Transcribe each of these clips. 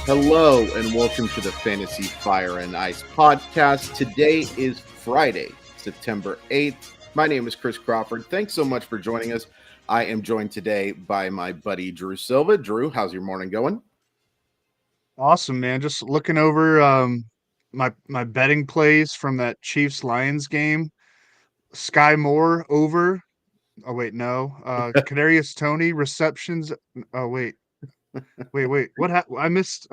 Hello and welcome to the Fantasy Fire and Ice podcast. Today is Friday, September 8th. My name is Chris Crawford. Thanks so much for joining us. I am joined today by my buddy Drew Silva. Drew, how's your morning going? Awesome, man. Just looking over my betting plays from that Chiefs-Lions game. Sky Moore over. Oh wait, no. Kadarius Toney receptions. Oh wait. Wait. I missed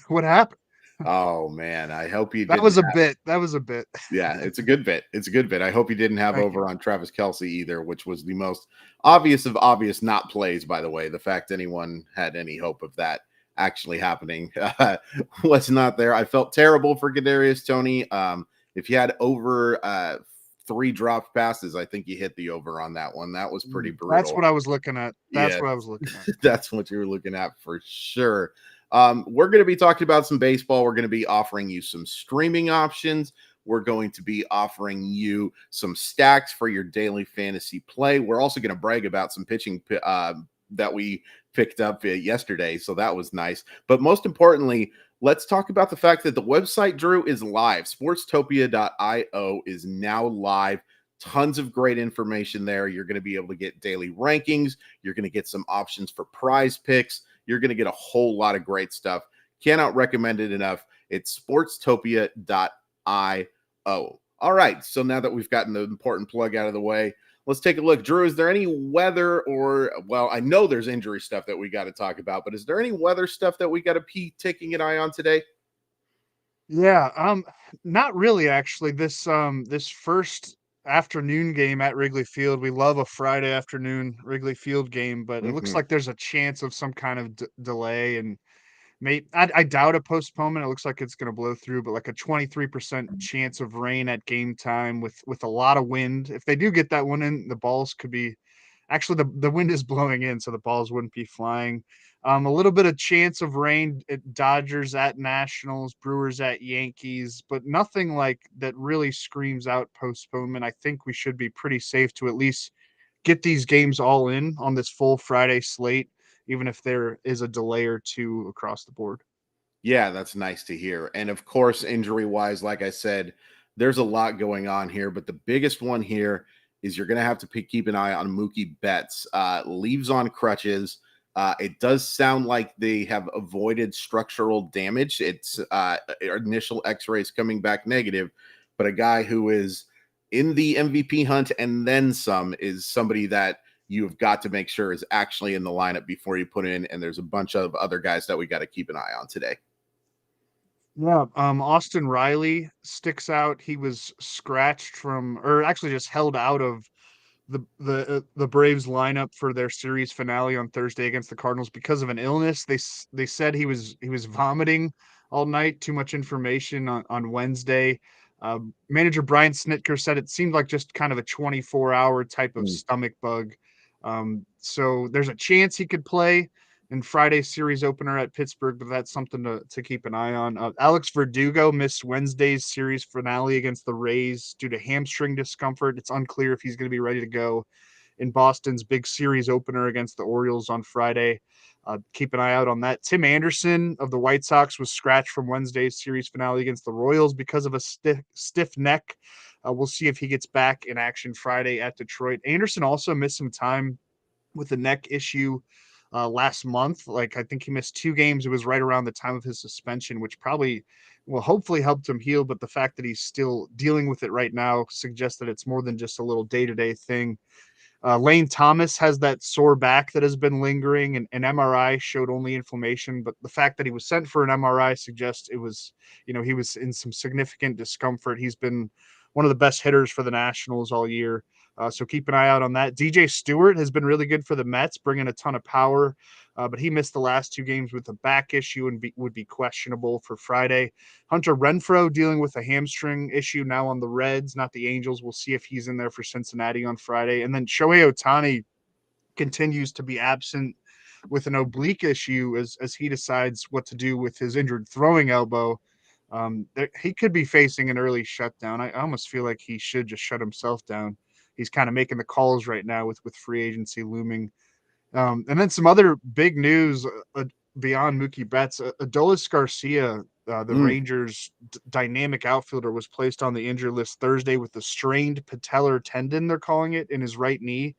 what happened? Oh man, I hope you That didn't was a have, bit. That was a bit. Yeah, it's a good bit. It's a good bit. I hope you didn't have Thank over you. on Travis Kelce either, which was the most obvious of obvious not plays, by the way. The fact anyone had any hope of that actually happening was not there. I felt terrible for Kadarius Toney. If you had over 3 dropped passes, I think you hit the over on that one. That was pretty brutal. That's what I was looking at. Yeah. What I was looking at. That's what you were looking at for sure. We're going to be talking about some baseball. We're going to be offering you some streaming options. We're going to be offering you some stacks for your daily fantasy play. We're also going to brag about some pitching that we picked up yesterday. So that was nice. But most importantly, let's talk about the fact that the website, Drew, is live. Sportstopia.io is now live. Tons of great information there. You're going to be able to get daily rankings. You're going to get some options for prize picks. You're going to get a whole lot of great stuff. Cannot recommend it enough. It's sportstopia.io. All right. So now that we've gotten the important plug out of the way, let's take a look. Drew, is there any weather well, I know there's injury stuff that we got to talk about, but is there any weather stuff that we got to be taking an eye on today? Yeah, not really actually. This first afternoon game at Wrigley Field. We love a Friday afternoon Wrigley Field game, but it looks like there's a chance of some kind of delay and I doubt a postponement. It looks like it's going to blow through, but like a 23% chance of rain at game time with a lot of wind. If they do get that one in, the balls could be actually the wind is blowing in, so the balls wouldn't be flying. A little bit of chance of rain at Dodgers at Nationals, Brewers at Yankees, but nothing like that really screams out postponement. I think we should be pretty safe to at least get these games all in on this full Friday slate, even if there is a delay or two across the board. Yeah, that's nice to hear. And of course, injury-wise, like I said, there's a lot going on here, but the biggest one here is you're going to have to keep an eye on Mookie Betts. Leaves on crutches. It does sound like they have avoided structural damage. It's initial x-rays coming back negative, but a guy who is in the MVP hunt and then some is somebody that you've got to make sure is actually in the lineup before you put in. And there's a bunch of other guys that we got to keep an eye on today. Yeah, Austin Riley sticks out. He was scratched from, or actually just held out of the Braves lineup for their series finale on Thursday against the Cardinals because of an illness. They said he was vomiting all night. Too much information on Wednesday. Manager Brian Snitker said it seemed like just kind of a 24-hour type of stomach bug. So there's a chance he could play in Friday's series opener at Pittsburgh, but that's something to keep an eye on. Alex Verdugo missed Wednesday's series finale against the Rays due to hamstring discomfort. It's unclear if he's going to be ready to go in Boston's big series opener against the Orioles on Friday. Keep an eye out on that. Tim Anderson of the White Sox was scratched from Wednesday's series finale against the Royals because of a stiff neck. We'll see if he gets back in action Friday at Detroit. Anderson also missed some time with a neck issue last month. Like I think he missed 2 games. It was right around the time of his suspension, which probably will hopefully helped him heal. But the fact that he's still dealing with it right now suggests that it's more than just a little day-to-day thing. Lane Thomas has that sore back that has been lingering, and an MRI showed only inflammation. But the fact that he was sent for an MRI suggests it was, he was in some significant discomfort. He's been one of the best hitters for the Nationals all year. So keep an eye out on that. DJ Stewart has been really good for the Mets, bringing a ton of power, but he missed the last 2 games with a back issue and would be questionable for Friday. Hunter Renfroe dealing with a hamstring issue now on the Reds, not the Angels. We'll see if he's in there for Cincinnati on Friday. And then Shohei Ohtani continues to be absent with an oblique issue as he decides what to do with his injured throwing elbow. He could be facing an early shutdown. I almost feel like he should just shut himself down. He's kind of making the calls right now with free agency looming. And then some other big news beyond Mookie Betts. Adolis Garcia, the Mm, Rangers' dynamic outfielder, was placed on the injured list Thursday with a strained patellar tendon, they're calling it, in his right knee.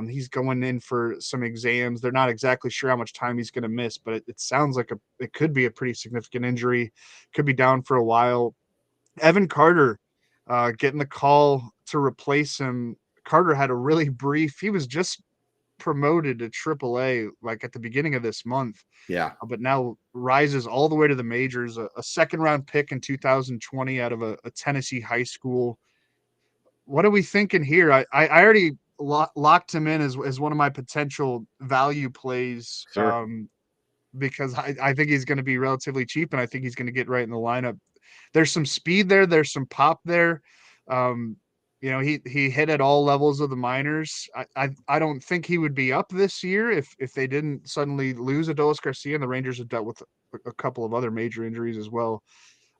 He's going in for some exams. They're not exactly sure how much time he's going to miss, but it sounds like it could be a pretty significant injury. Could be down for a while. Evan Carter getting the call to replace him. Carter had a really brief. He was just promoted to AAA like at the beginning of this month, yeah, but now rises all the way to the majors. A second round pick in 2020 out of a Tennessee high school. What are we thinking here? I already locked him in as one of my potential value plays, sure. because I think he's going to be relatively cheap, and I think he's going to get right in the lineup. There's some speed there. There's some pop there. Um, he hit at all levels of the minors. I don't think he would be up this year if they didn't suddenly lose Adolis Garcia, and the Rangers have dealt with a couple of other major injuries as well.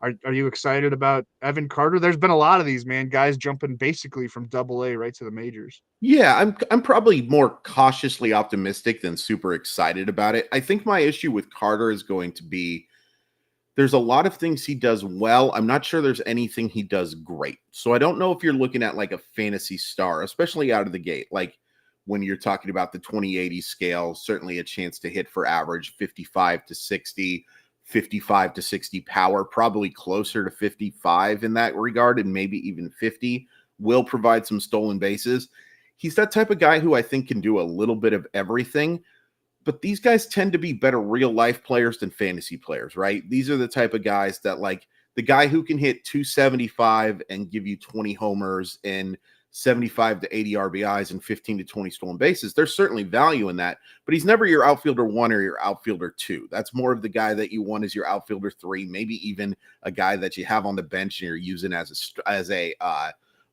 Are you excited about Evan Carter? There's been a lot of these, man, guys jumping basically from double A right to the majors. Yeah, I'm probably more cautiously optimistic than super excited about it. I think my issue with Carter is going to be there's a lot of things he does well. I'm not sure there's anything he does great. So I don't know if you're looking at like a fantasy star, especially out of the gate. Like when you're talking about the 2080 scale, certainly a chance to hit for average 55 to 60, 55 to 60 power, probably closer to 55 in that regard, and maybe even 50 will provide some stolen bases. He's that type of guy who I think can do a little bit of everything, but these guys tend to be better real life players than fantasy players, right? These are the type of guys that, like, the guy who can hit 275 and give you 20 homers and 75 to 80 RBIs and 15 to 20 stolen bases. There's certainly value in that, but he's never your outfielder one or your outfielder two. That's more of the guy that you want as your outfielder three, maybe even a guy that you have on the bench and you're using as a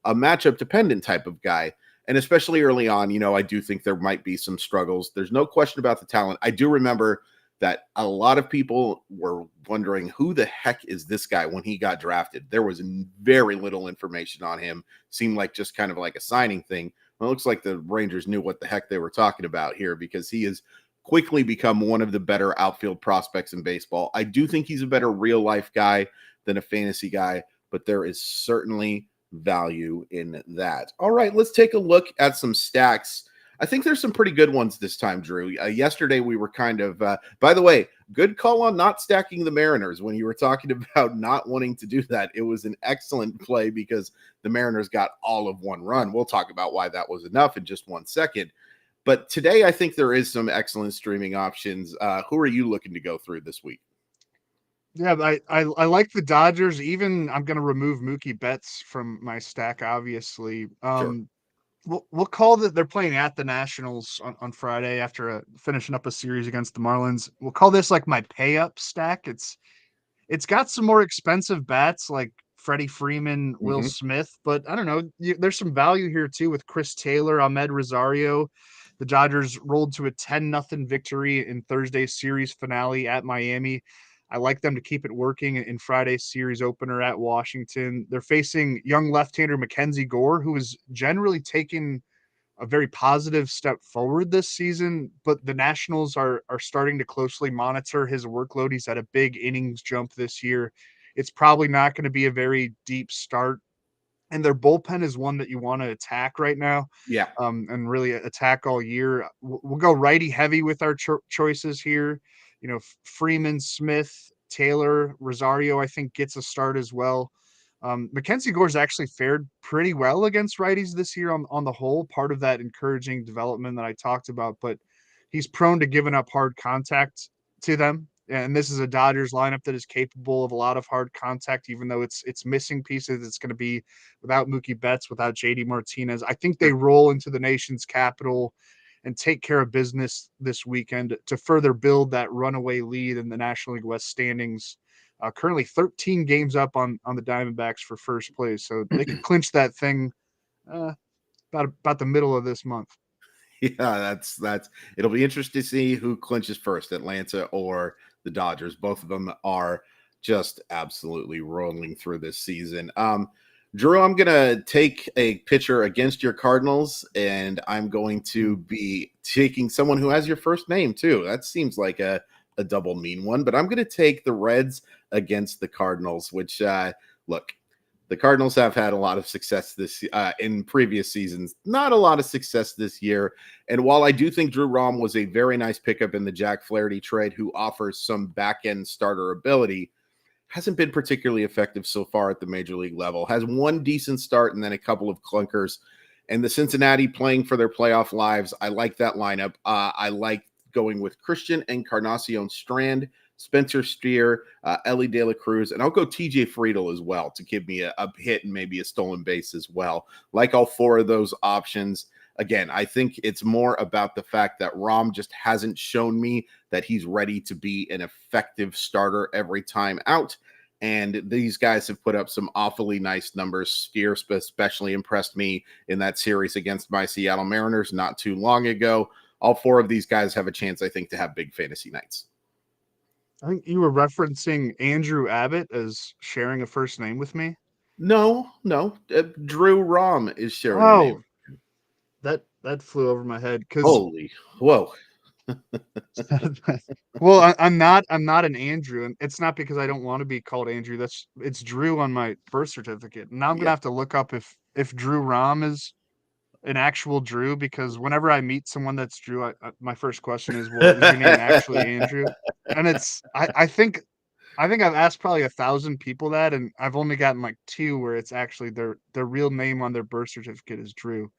matchup dependent type of guy. And especially early on, I do think there might be some struggles. There's no question about the talent. I do remember that a lot of people were wondering who the heck is this guy when he got drafted. There was very little information on him. Seemed like just kind of like a signing thing. Well, it looks like the Rangers knew what the heck they were talking about here, because he has quickly become one of the better outfield prospects in baseball. I do think he's a better real life guy than a fantasy guy, but there is certainly value in that. All right, let's take a look at some stacks. I think there's some pretty good ones this time, Drew. Yesterday we were kind of, by the way, good call on not stacking the Mariners when you were talking about not wanting to do that. It was an excellent play because the Mariners got all of one run. We'll talk about why that was enough in just 1 second. But today I think there is some excellent streaming options. Who are you looking to go through this week? Yeah, I like the Dodgers. Even I'm going to remove Mookie Betts from my stack, obviously. Sure. We'll call that they're playing at the Nationals on Friday after finishing up a series against the Marlins. We'll call this like my pay up stack. It's got some more expensive bats like Freddie Freeman, Will Mm-hmm. Smith, but I don't know. There's some value here too with Chris Taylor, Ahmed Rosario. The Dodgers rolled to a 10-0 victory in Thursday's series finale at Miami. I like them to keep it working in Friday's series opener at Washington. They're facing young left-hander Mackenzie Gore, who is generally taking a very positive step forward this season, but the Nationals are starting to closely monitor his workload. He's had a big innings jump this year. It's probably not going to be a very deep start, and their bullpen is one that you want to attack right now, Yeah. and really attack all year. We'll go righty heavy with our choices here. Freeman, Smith, Taylor, Rosario, I think gets a start as well. Mackenzie Gore's actually fared pretty well against righties this year on the whole, part of that encouraging development that I talked about, but he's prone to giving up hard contact to them. And this is a Dodgers lineup that is capable of a lot of hard contact, even though it's missing pieces. It's going to be without Mookie Betts, without JD Martinez. I think they roll into the nation's capital and take care of business this weekend to further build that runaway lead in the National League West standings. Currently 13 games up on the Diamondbacks for first place, so they could clinch that thing about the middle of this month. Yeah, that's it'll be interesting to see who clinches first, Atlanta or the Dodgers. Both of them are just absolutely rolling through this season. Drew, I'm going to take a pitcher against your Cardinals, and I'm going to be taking someone who has your first name, too. That seems like a double mean one, but I'm going to take the Reds against the Cardinals, which, look, the Cardinals have had a lot of success this in previous seasons, not a lot of success this year. And while I do think Drew Rom was a very nice pickup in the Jack Flaherty trade, who offers some back-end starter ability, hasn't been particularly effective so far at the major league level. Has one decent start and then a couple of clunkers. And the Cincinnati playing for their playoff lives, I like that lineup. I like going with Christian Encarnacion Strand, Spencer Steer, Ellie De La Cruz, and I'll go TJ Friedel as well to give me a hit and maybe a stolen base as well. Like all four of those options. Again, I think it's more about the fact that Rom just hasn't shown me that he's ready to be an effective starter every time out. And these guys have put up some awfully nice numbers. Steer especially impressed me in that series against my Seattle Mariners not too long ago. All four of these guys have a chance, I think, to have big fantasy nights. I think you were referencing Andrew Abbott as sharing a first name with me. No. Drew Rom is sharing a name. That flew over my head because holy whoa. Well, I'm not an Andrew, and it's not because I don't want to be called Andrew. It's Drew on my birth certificate. Now I'm gonna have to look up if Drew Rom is an actual Drew, because whenever I meet someone that's Drew, my first question is, well, is your name actually Andrew? And I think I've asked probably 1,000 people that, and I've only gotten like 2 where it's actually their real name on their birth certificate is Drew,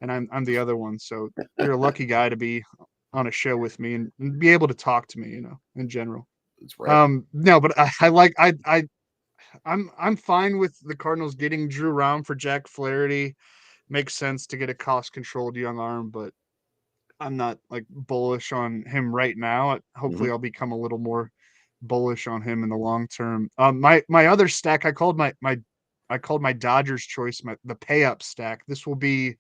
and I'm the other one. So you're a lucky guy to be on a show with me and be able to talk to me, in general. That's right. No, but I'm fine with the Cardinals getting Drew Rom for Jack Flaherty. Makes sense to get a cost-controlled young arm, but I'm not like bullish on him right now. Hopefully, I'll become a little more bullish on him in the long term. My other stack, I called my Dodgers choice the pay up stack. This will be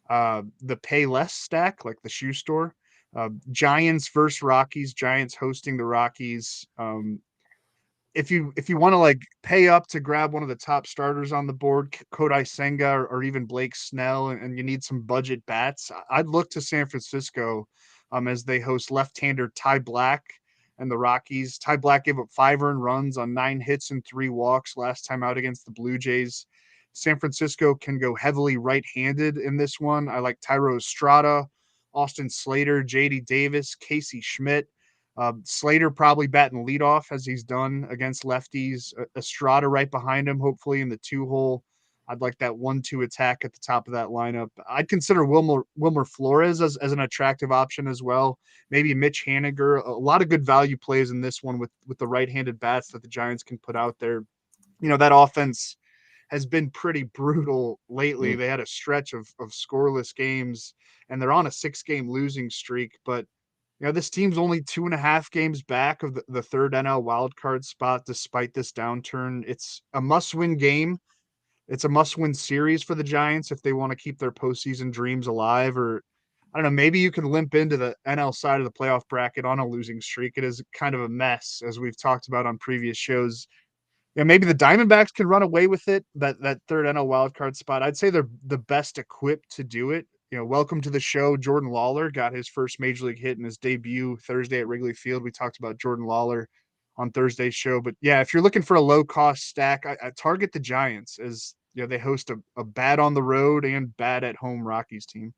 the pay less stack, like the shoe store. Giants versus Rockies. Giants hosting the Rockies. If you want to like pay up to grab one of the top starters on the board, Kodai Senga or even Blake Snell, and you need some budget bats, I'd look to San Francisco as they host left-hander Ty Black and the Rockies. Ty Black gave up 5 earned runs on 9 hits and 3 walks last time out against the Blue Jays. San Francisco can go heavily right-handed in this one. I like Tyro Estrada, Austin Slater, JD Davis, Casey Schmidt. Slater probably batting leadoff as he's done against lefties. Estrada right behind him, hopefully in the 2-hole. I'd like that 1-2 attack at the top of that lineup. I'd consider Wilmer Flores as an attractive option as well. Maybe Mitch Haniger. A lot of good value plays in this one with the right-handed bats that the Giants can put out there. That offense has been pretty brutal lately. They had a stretch of scoreless games, and they're on a 6-game losing streak, but this team's only 2.5 games back of the third NL wildcard spot despite this downturn. It's a must-win game. It's a must-win series for the Giants if they want to keep their postseason dreams alive. Or, I don't know, maybe you can limp into the NL side of the playoff bracket on a losing streak. It is kind of a mess, as we've talked about on previous shows. Maybe the Diamondbacks can run away with it, that third NL wildcard spot. I'd say they're the best equipped to do it. Welcome to the show. Jordan Lawler got his first major league hit in his debut Thursday at Wrigley Field. We talked about Jordan Lawler on Thursday's show. But yeah, if you're looking for a low-cost stack, I target the Giants, as they host a bad on the road and bad at home Rockies team.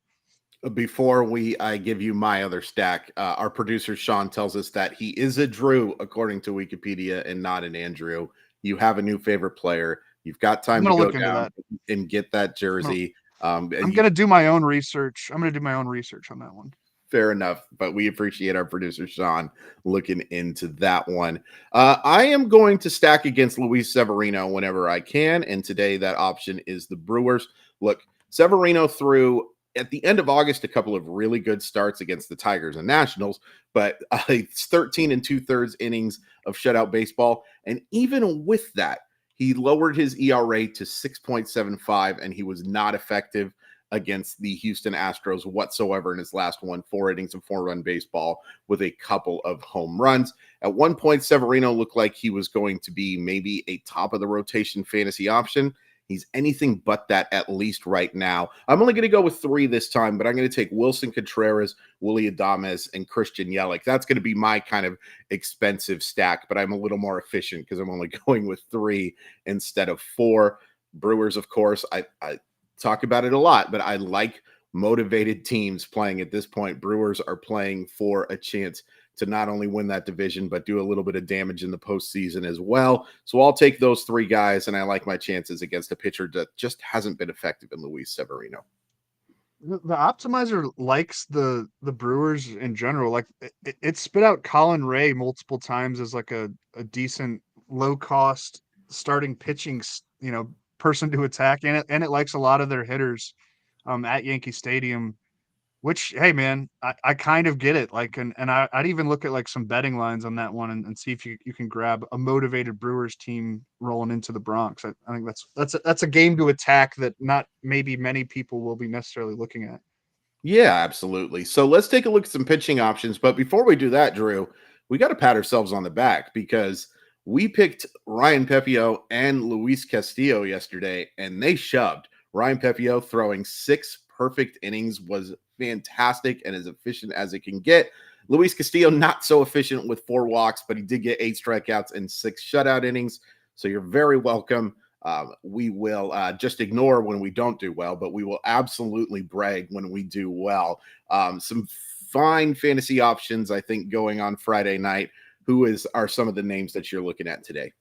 Before I give you my other stack, our producer Sean tells us that he is a Drew according to Wikipedia and not an Andrew. You have a new favorite player. You've got time to go down and get that jersey. I'm going to do my own research. I'm going to do my own research on that one. Fair enough, but we appreciate our producer Sean looking into that one. I am going to stack against Luis Severino whenever I can, and today that option is the Brewers. Look, Severino threw at the end of August a couple of really good starts against the Tigers and Nationals, but it's 13 2/3 innings of shutout baseball, and even with that, He lowered his ERA to 6.75, and he was not effective against the Houston Astros whatsoever in his last one, 4 innings of 4-run baseball with a couple of home runs. At one point, Severino looked like he was going to be maybe a top of the rotation fantasy option. He's anything but that, at least right now. I'm only going to go with 3 this time, but I'm going to take Wilson Contreras, Willy Adames, and Christian Yelich. That's going to be my kind of expensive stack, but I'm a little more efficient because I'm only going with 3 instead of 4. Brewers, of course, I talk about it a lot, but I like motivated teams playing at this point. Brewers are playing for a chance to not only win that division, but do a little bit of damage in the postseason as well. So I'll take those 3 guys, and I like my chances against a pitcher that just hasn't been effective in Luis Severino. The optimizer likes the Brewers in general. Like it spit out Colin Ray multiple times as like a decent low cost starting pitching, person to attack, and it likes a lot of their hitters at Yankee Stadium. Which, hey man, I kind of get it. Like, and I'd even look at like some betting lines on that one and see if you can grab a motivated Brewers team rolling into the Bronx. I think that's a game to attack that not maybe many people will be necessarily looking at. Yeah, absolutely. So let's take a look at some pitching options. But before we do that, Drew, we got to pat ourselves on the back because we picked Ryan Pepiot and Luis Castillo yesterday, and they shoved. Ryan Pepiot throwing 6 perfect innings was fantastic and as efficient as it can get. Luis Castillo, not so efficient with 4 walks, but he did get 8 strikeouts and 6 shutout innings. So you're very welcome. We will just ignore when we don't do well, but we will absolutely brag when we do well. Some fine fantasy options, I think, going on Friday night. Are some of the names that you're looking at today?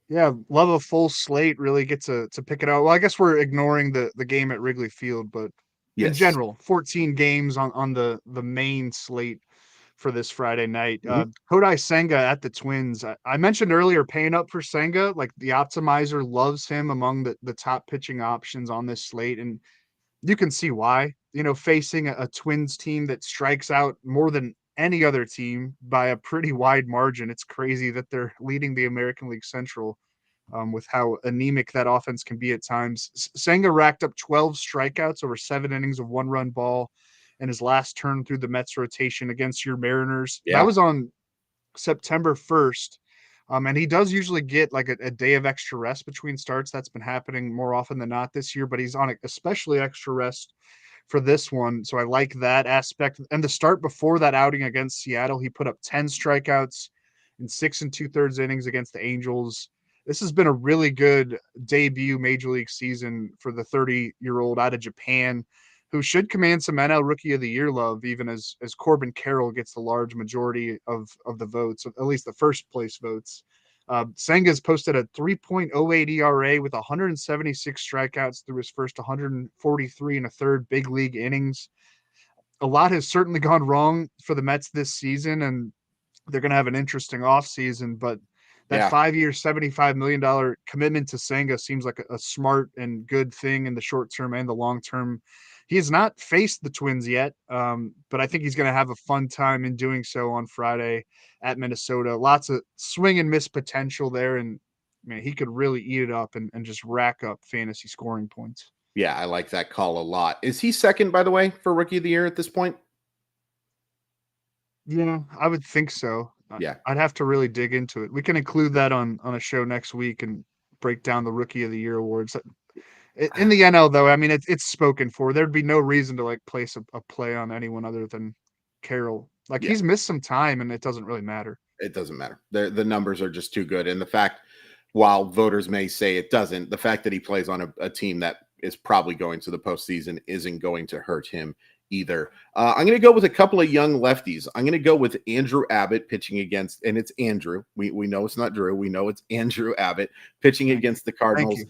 Yeah, love a full slate. Really get to pick it out. Well, I guess we're ignoring the game at Wrigley Field, but in Yes. general, 14 games on the main slate for this Friday night. Mhm. Kodai Senga at the Twins. I mentioned earlier paying up for Senga. Like the optimizer loves him among the top pitching options on this slate, and you can see why. Facing a Twins team that strikes out more than any other team by a pretty wide margin. It's crazy that they're leading the American League Central with how anemic that offense can be at times. Senga racked up 12 strikeouts over 7 innings of 1-run ball in his last turn through the Mets rotation against your Mariners. That Yeah. was on September 1st. And he does usually get like a day of extra rest between starts. That's been happening more often than not this year, but he's on especially extra rest for this one. So I like that aspect. And the start before that outing against Seattle, he put up 10 strikeouts in 6 2/3 innings against the Angels. This has been a really good debut major league season for the 30-year-old out of Japan, who should command some NL Rookie of the Year love, even as Corbin Carroll gets the large majority of the votes, at least the first place votes. Senga's posted a 3.08 ERA with 176 strikeouts through his first 143 and a third big league innings. A lot has certainly gone wrong for the Mets this season, and they're going to have an interesting offseason, but that Yeah. 5-year, $75 million commitment to Senga seems like a smart and good thing in the short term and the long term. He has not faced the Twins yet, but I think he's going to have a fun time in doing so on Friday at Minnesota. Lots of swing and miss potential there, and man, he could really eat it up and just rack up fantasy scoring points. Yeah, I like that call a lot. Is he second, by the way, for Rookie of the Year at this point? Yeah, I would think so. Yeah. I'd have to really dig into it. We can include that on a show next week and break down the Rookie of the Year awards. In the NL, though, I mean, it's spoken for. There'd be no reason to like place a play on anyone other than Carroll. Like Yeah. he's missed some time, and it doesn't really matter. It doesn't matter. The numbers are just too good. And the fact, while voters may say it doesn't, the fact that he plays on a team that is probably going to the postseason isn't going to hurt him either. I'm going to go with a couple of young lefties. I'm going to go with Andrew Abbott pitching against, and it's Andrew. We know it's not Drew. We know it's Andrew Abbott pitching against the Cardinals.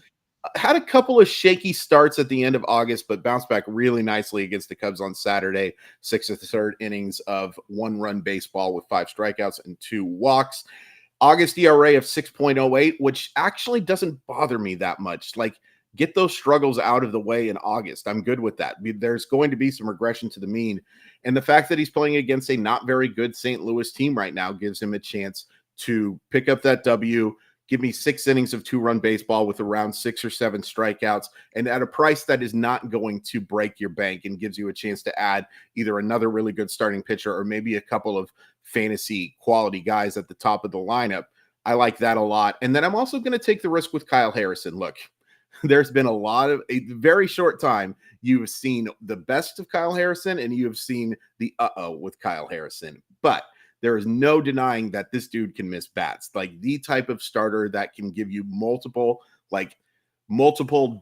Had a couple of shaky starts at the end of August, but bounced back really nicely against the Cubs on Saturday. 6 1/3 innings of 1-run baseball with 5 strikeouts and 2 walks. August ERA of 6.08, which actually doesn't bother me that much. Like, get those struggles out of the way in August. I'm good with that. There's going to be some regression to the mean. And the fact that he's playing against a not very good St. Louis team right now gives him a chance to pick up that W, Give me 6 innings of 2-run baseball with around 6 or 7 strikeouts, and at a price that is not going to break your bank and gives you a chance to add either another really good starting pitcher or maybe a couple of fantasy quality guys at the top of the lineup. I like that a lot. And then I'm also going to take the risk with Kyle Harrison. Look, there's been a very short time. You've seen the best of Kyle Harrison and you have seen the with Kyle Harrison. But there is no denying that this dude can miss bats. Like the type of starter that can give you multiple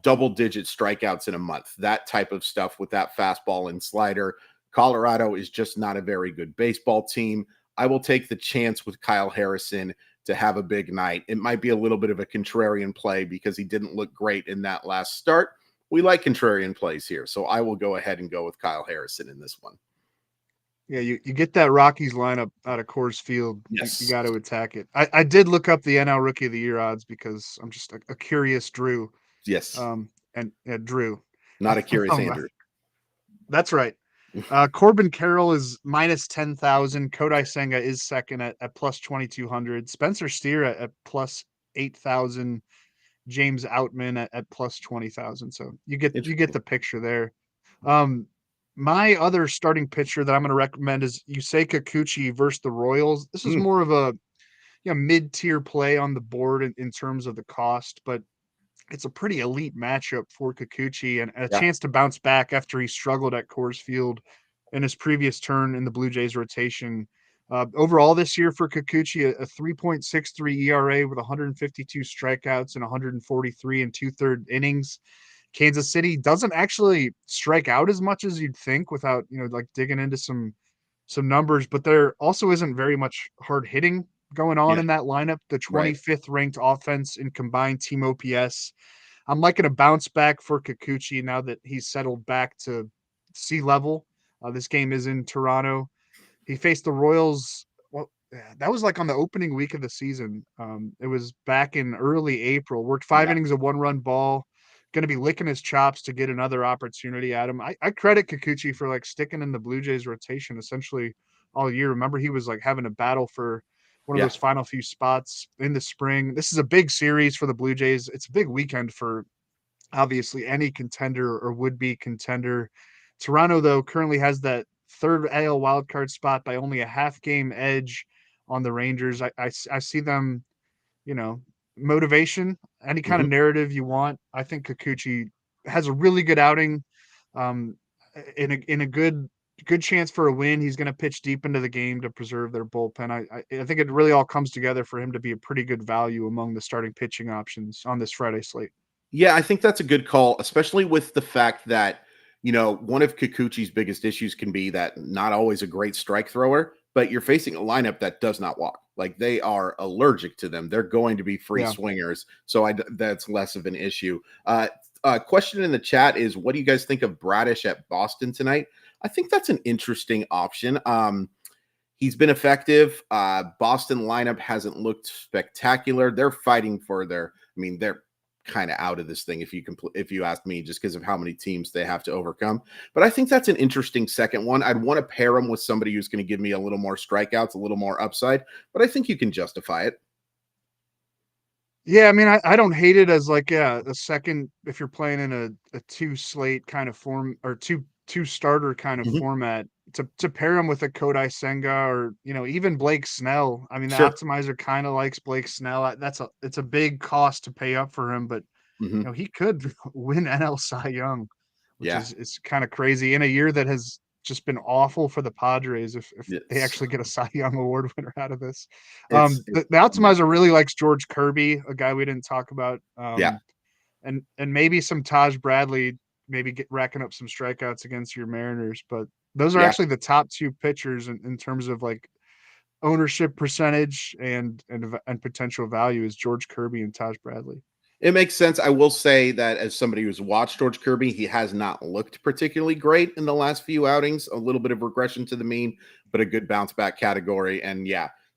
double-digit strikeouts in a month. That type of stuff with that fastball and slider. Colorado is just not a very good baseball team. I will take the chance with Kyle Harrison to have a big night. It might be a little bit of a contrarian play because he didn't look great in that last start. We like contrarian plays here, so I will go ahead and go with Kyle Harrison in this one. Yeah, you get that Rockies lineup out of Coors Field. Yes. You got to attack it. I did look up the NL Rookie of the Year odds because I'm just a curious Drew. Yes. And Drew. Not a curious Andrew. That's right. Corbin Carroll is minus 10,000. Kodai Senga is second at plus 2,200. Spencer Steer at plus 8,000. James Outman at plus 20,000. So you get the picture there. My other starting pitcher that I'm going to recommend is Yusei Kikuchi versus the Royals. This is more of a mid-tier play on the board in terms of the cost, but it's a pretty elite matchup for Kikuchi and a chance to bounce back after he struggled at Coors Field in his previous turn in the Blue Jays rotation. Overall this year for Kikuchi, a 3.63 ERA with 152 strikeouts and 143 and 2/3 innings. Kansas City doesn't actually strike out as much as you'd think without, digging into some numbers, but there also isn't very much hard hitting going on in that lineup. The 25th ranked offense in combined team OPS. I'm liking a bounce back for Kikuchi now that he's settled back to sea level. This game is in Toronto. He faced the Royals. Well, that was like on the opening week of the season. It was back in early April. Worked 5 innings of 1-run ball. Going to be licking his chops to get another opportunity at him. I credit Kikuchi for sticking in the Blue Jays rotation essentially all year. Remember, he was having a battle for one of those final few spots in the spring. This is a big series for the Blue Jays. It's a big weekend for obviously any contender or would-be contender. Toronto, though, currently has that third AL wildcard spot by only a half-game edge on the Rangers. I see them, motivation, any kind of narrative you want. I think Kikuchi has a really good outing, in a good chance for a win. He's going to pitch deep into the game to preserve their bullpen. I think it really all comes together for him to be a pretty good value among the starting pitching options on this Friday slate. Yeah, I think that's a good call, especially with the fact that, one of Kikuchi's biggest issues can be that not always a great strike thrower, but you're facing a lineup that does not walk. Like they are allergic to them. They're going to be free swingers. So that's less of an issue. Question in the chat is, what do you guys think of Bradish at Boston tonight? I think that's an interesting option. He's been effective. Boston lineup hasn't looked spectacular. They're fighting for they're kind of out of this thing if you ask me, just because of how many teams they have to overcome. But I think that's an interesting second one. I'd want to pair him with somebody who's going to give me a little more strikeouts, a little more upside, but I think you can justify it. Yeah, I don't hate it as a second if you're playing in a two slate kind of form or two starter kind of format to pair him with a Kodai Senga or even Blake Snell. The optimizer kind of likes Blake Snell. It's a big cost to pay up for him, but he could win NL Cy Young, which is kind of crazy in a year that has just been awful for the Padres if they actually get a Cy Young Award winner out of this. The optimizer really likes George Kirby, a guy we didn't talk about. And maybe some Taj Bradley, maybe racking up some strikeouts against your Mariners. But those are actually the top 2 pitchers in terms of ownership percentage and potential value is George Kirby and Taj Bradley. It makes sense. I will say that as somebody who's watched George Kirby, he has not looked particularly great in the last few outings. A little bit of regression to the mean, but a good bounce back category. And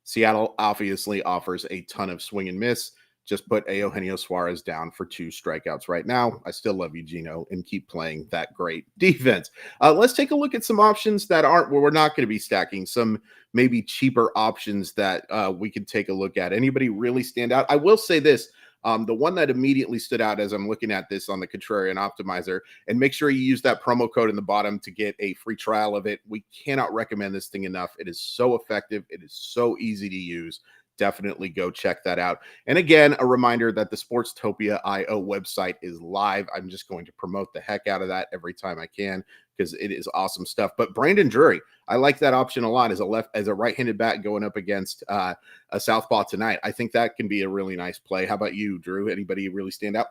Seattle obviously offers a ton of swing and miss. just put Eugenio Suarez down for 2 strikeouts right now. I still love you, Gino, and keep playing that great defense. Let's take a look at some options that aren't where we're not going to be stacking, some maybe cheaper options that we could take a look at. Anybody really stand out? I will say this. The one that immediately stood out as I'm looking at this on the Contrarian Optimizer, and make sure you use that promo code in the bottom to get a free trial of it. We cannot recommend this thing enough. It is so effective. It is so easy to use. Definitely go check that out. And again, a reminder that the Sportstopia.io website is live. I'm just going to promote the heck out of that every time I can because it is awesome stuff. But Brandon Drury, I like that option a lot as a right-handed bat going up against a southpaw tonight. I think that can be a really nice play. How about you, Drew? Anybody really stand out?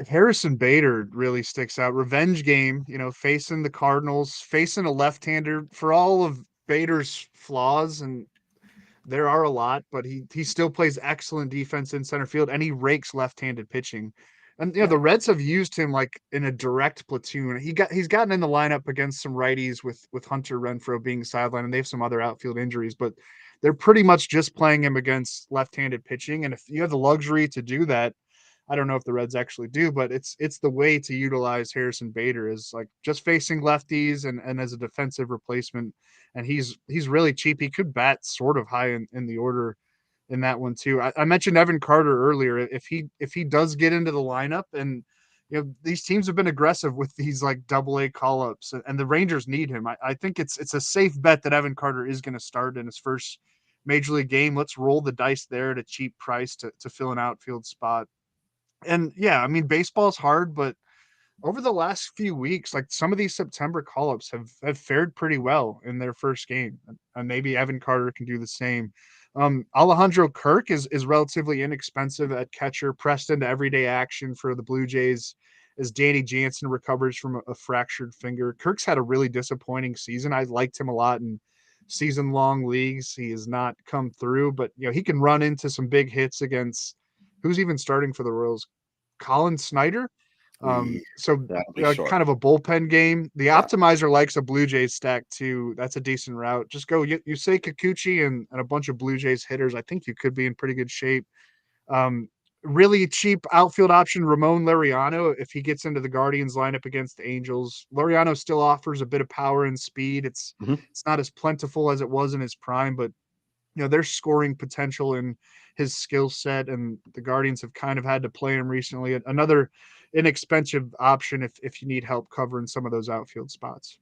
Harrison Bader really sticks out. Revenge game, facing the Cardinals, facing a left-hander. For all of Bader's flaws, and there are a lot, but he still plays excellent defense in center field, and he rakes left-handed pitching. And the Reds have used him like in a direct platoon. He's gotten in the lineup against some righties with Hunter Renfroe being sidelined, and they have some other outfield injuries, but they're pretty much just playing him against left-handed pitching. And if you have the luxury to do that, I don't know if the Reds actually do, but it's the way to utilize Harrison Bader is like just facing lefties and as a defensive replacement. And he's really cheap. He could bat sort of high in the order in that one too. I mentioned Evan Carter earlier. If he does get into the lineup, and these teams have been aggressive with these like AA call-ups, and the Rangers need him. I think it's a safe bet that Evan Carter is going to start in his first major league game. Let's roll the dice there at a cheap price to fill an outfield spot. And yeah, I mean, baseball's hard, but over the last few weeks, like some of these September call-ups have fared pretty well in their first game. And maybe Evan Carter can do the same. Alejandro Kirk is relatively inexpensive at catcher, pressed into everyday action for the Blue Jays as Danny Jansen recovers from a fractured finger. Kirk's had a really disappointing season. I liked him a lot in season-long leagues. He has not come through, but he can run into some big hits against who's even starting for the Royals? Colin Snyder. So kind of a bullpen game. The optimizer likes a Blue Jays stack too. That's a decent route. Just go. You say Kikuchi and a bunch of Blue Jays hitters. I think you could be in pretty good shape. Really cheap outfield option, Ramon Laureano. If he gets into the Guardians lineup against the Angels, Laureano still offers a bit of power and speed. It's not as plentiful as it was in his prime, but there's scoring potential in his skill set, and the Guardians have kind of had to play him recently. Another inexpensive option if you need help covering some of those outfield spots.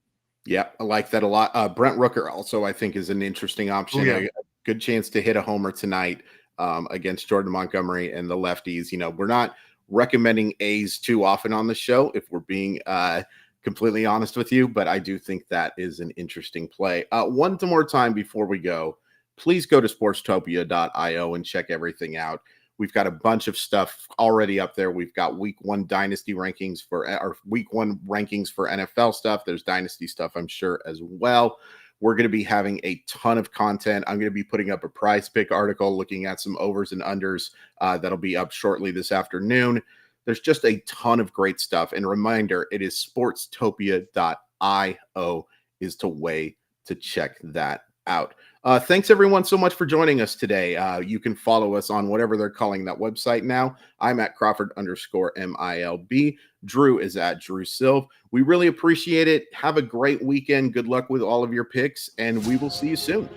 Yeah, I like that a lot. Brent Rooker also, I think, is an interesting option. A good chance to hit a homer tonight against Jordan Montgomery and the lefties. We're not recommending A's too often on the show, if we're being completely honest with you, but I do think that is an interesting play. One more time before we go, please go to sportstopia.io and check everything out. We've got a bunch of stuff already up there. We've got week 1 dynasty rankings or week 1 rankings for NFL stuff. There's dynasty stuff, I'm sure, as well. We're going to be having a ton of content. I'm going to be putting up a prize pick article looking at some overs and unders that'll be up shortly this afternoon. There's just a ton of great stuff. And a reminder, it is sportstopia.io is the way to check that out. Thanks everyone so much for joining us today. You can follow us on whatever they're calling that website now. I'm at Crawford_MILB. Drew is at Drew Silva. We really appreciate it. Have a great weekend. Good luck with all of your picks, and we will see you soon.